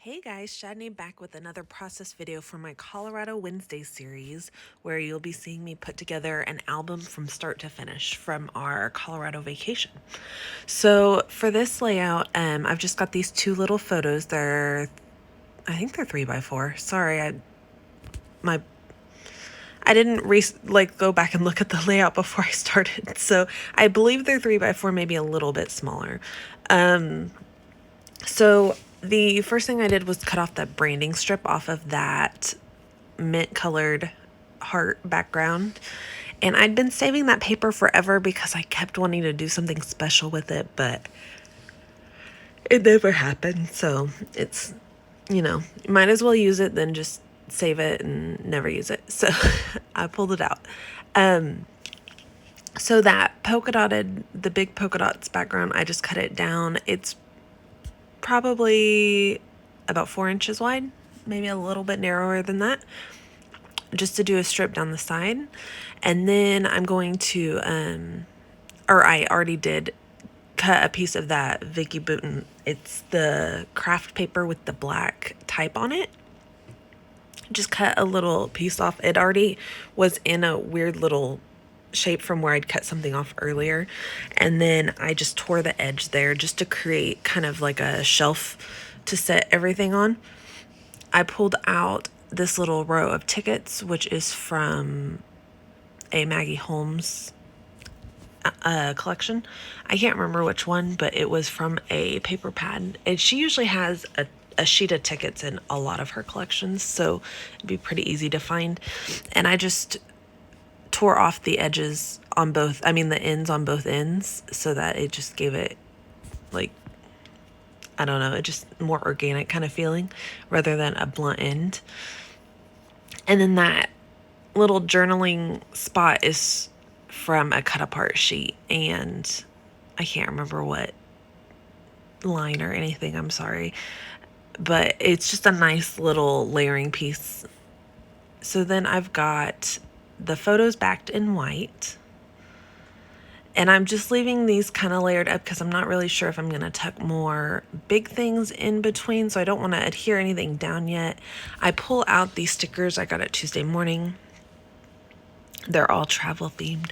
Hey guys, Shadney back with another process video for my Colorado Wednesday series where you'll be seeing me put together an album from start to finish from our Colorado vacation. So for this layout, I've just got these two little photos. I think they're 3x4. Sorry, I didn't go back and look at the layout before I started. So I believe they're 3x4, maybe a little bit smaller. So the first thing I did was cut off the branding strip off of that mint colored heart background. And I'd been saving that paper forever because I kept wanting to do something special with it, but it never happened. So it's, might as well use it than just save it and never use it. So I pulled it out. So that the big polka dots background, I just cut it down. It's probably about 4 inches wide, maybe a little bit narrower than that, just to do a strip down the side. And then I'm going to, or I already did cut a piece of that Vicky Bouton. It's the craft paper with the black type on it. Just cut a little piece off. It already was in a weird little shape from where I'd cut something off earlier. And then I just tore the edge there just to create kind of like a shelf to set everything on. I pulled out this little row of tickets, which is from a Maggie Holmes collection. I can't remember which one, but it was from a paper pad. And she usually has a sheet of tickets in a lot of her collections, so it'd be pretty easy to find. And I just tore off the edges on the ends on both ends, so that it just gave it, like, I don't know, it just more organic kind of feeling rather than a blunt end. And then that little journaling spot is from a cut apart sheet, and I can't remember what line or anything, I'm sorry, but it's just a nice little layering piece. So then I've got the photos backed in white, and I'm just leaving these kind of layered up because I'm not really sure if I'm going to tuck more big things in between, so I don't want to adhere anything down yet. I pull out these stickers I got at Tuesday Morning. They're all travel themed.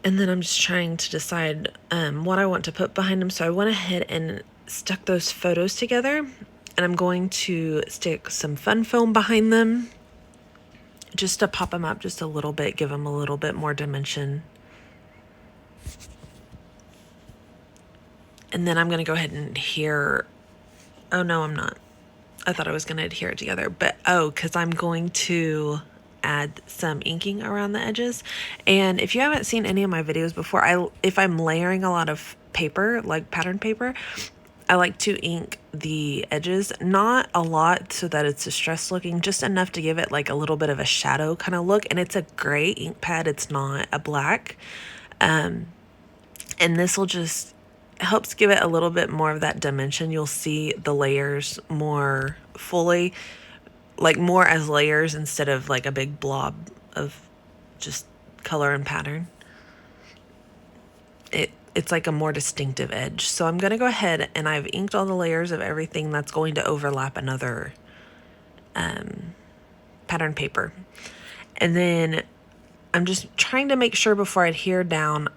And then I'm just trying to decide what I want to put behind them. So I went ahead and stuck those photos together, and I'm going to stick some fun foam behind them just to pop them up just a little bit, give them a little bit more dimension. And then I'm going to go ahead and adhere. Oh, no, I'm not. I thought I was going to adhere it together, but because I'm going to add some inking around the edges. And if you haven't seen any of my videos before, if I'm layering a lot of paper, like pattern paper, I like to ink the edges, not a lot so that it's distressed looking, just enough to give it like a little bit of a shadow kind of look. And it's a gray ink pad, it's not a black. And this will just helps give it a little bit more of that dimension. You'll see the layers more fully, like more as layers instead of like a big blob of just color and pattern. It's like a more distinctive edge. So I'm going to go ahead and I've inked all the layers of everything that's going to overlap another pattern paper. And then I'm just trying to make sure before I adhere down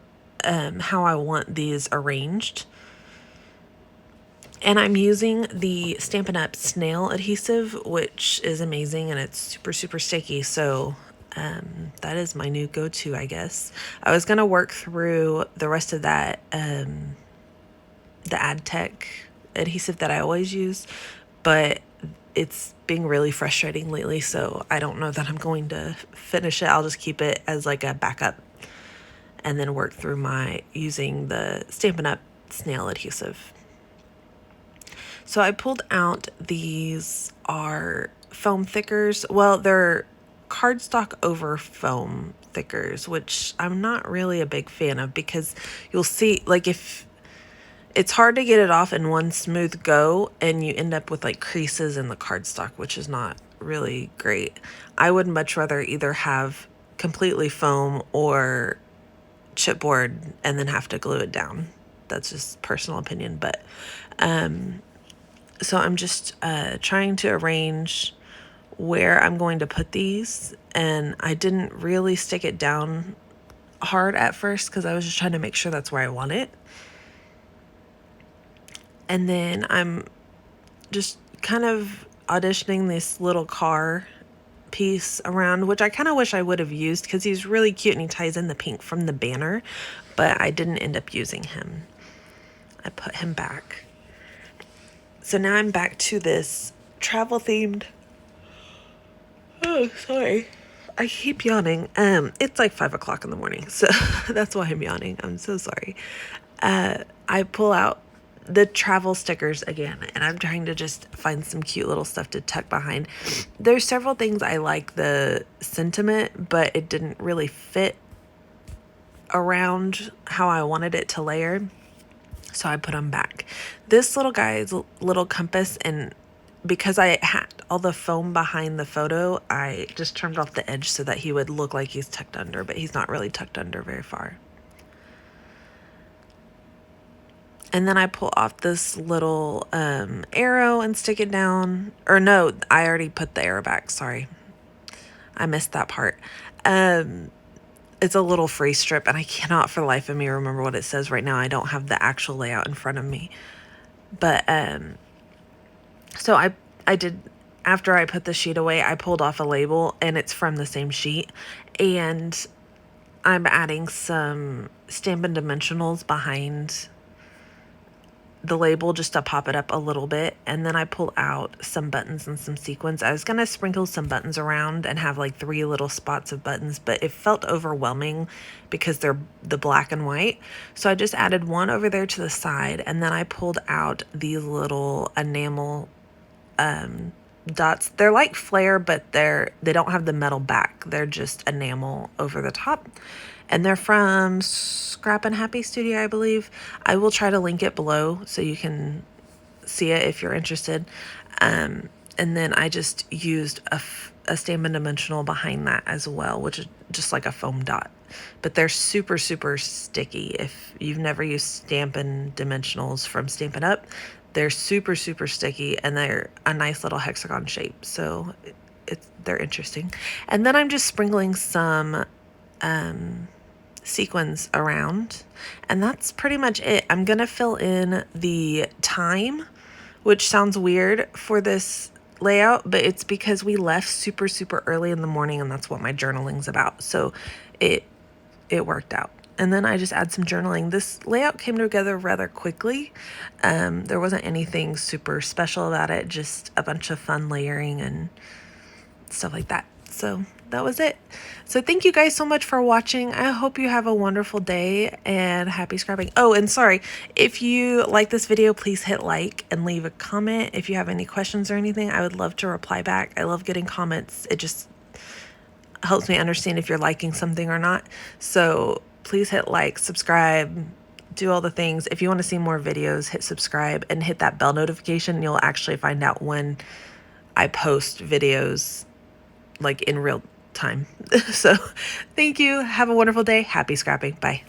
how I want these arranged. And I'm using the Stampin' Up! Snail adhesive, which is amazing, and it's super, super sticky. So that is my new go-to, I guess. I was going to work through the rest of that, the AdTech adhesive that I always use, but it's being really frustrating lately, so I don't know that I'm going to finish it. I'll just keep it as like a backup and then work through using the Stampin' Up! Snail adhesive. So I pulled out, these are foam thickers. Well, they're cardstock over foam thickers, which I'm not really a big fan of because you'll see, like, if it's hard to get it off in one smooth go and you end up with like creases in the cardstock, which is not really great. I would much rather either have completely foam or chipboard and then have to glue it down. That's just personal opinion. But so I'm just trying to arrange where I'm going to put these, and I didn't really stick it down hard at first because I was just trying to make sure that's where I want it. And then I'm just kind of auditioning this little car piece around, which I kind of wish I would have used because he's really cute and he ties in the pink from the banner, but I didn't end up using him. I put him back. So now I'm back to this travel themed. Oh, sorry. I keep yawning. It's like 5 o'clock in the morning, so that's why I'm yawning. I'm so sorry. I pull out the travel stickers again, and I'm trying to just find some cute little stuff to tuck behind. There's several things I like the sentiment, but it didn't really fit around how I wanted it to layer, so I put them back. This little guy's little compass, and because I had all the foam behind the photo, I just trimmed off the edge so that he would look like he's tucked under, but he's not really tucked under very far. And then I pull off this little arrow and stick it down. Or no, I already put the arrow back. Sorry. I missed that part. It's a little free strip, and I cannot for the life of me remember what it says right now. I don't have the actual layout in front of me. But so I did, after I put the sheet away, I pulled off a label, and it's from the same sheet. And I'm adding some Stampin' Dimensionals behind the label just to pop it up a little bit. And then I pull out some buttons and some sequins. I was going to sprinkle some buttons around and have like 3 little spots of buttons, but it felt overwhelming because they're the black and white. So I just added one over there to the side, and then I pulled out these little enamel dots. They're like flair, but they don't have the metal back. They're just enamel over the top. And they're from Scrap and Happy Studio, I believe. I will try to link it below so you can see it if you're interested. And then I just used a Stampin' Dimensional behind that as well, which is just like a foam dot. But they're super, super sticky. If you've never used Stampin' Dimensionals from Stampin' Up, they're super, super sticky, and they're a nice little hexagon shape. So they're interesting. And then I'm just sprinkling some sequins around, and that's pretty much it. I'm gonna fill in the time, which sounds weird for this layout, but it's because we left super, super early in the morning, and that's what my journaling's about. So it worked out. And then I just add some journaling. This layout came together rather quickly. There wasn't anything super special about it, just a bunch of fun layering and stuff like that. So that was it. So thank you guys so much for watching. I hope you have a wonderful day and happy scrapping. Oh, and sorry, if you like this video, please hit like and leave a comment. If you have any questions or anything, I would love to reply back. I love getting comments. It just helps me understand if you're liking something or not. So please hit like, subscribe, do all the things. If you want to see more videos, hit subscribe and hit that bell notification. You'll actually find out when I post videos like in real time. So thank you. Have a wonderful day. Happy scrapping. Bye.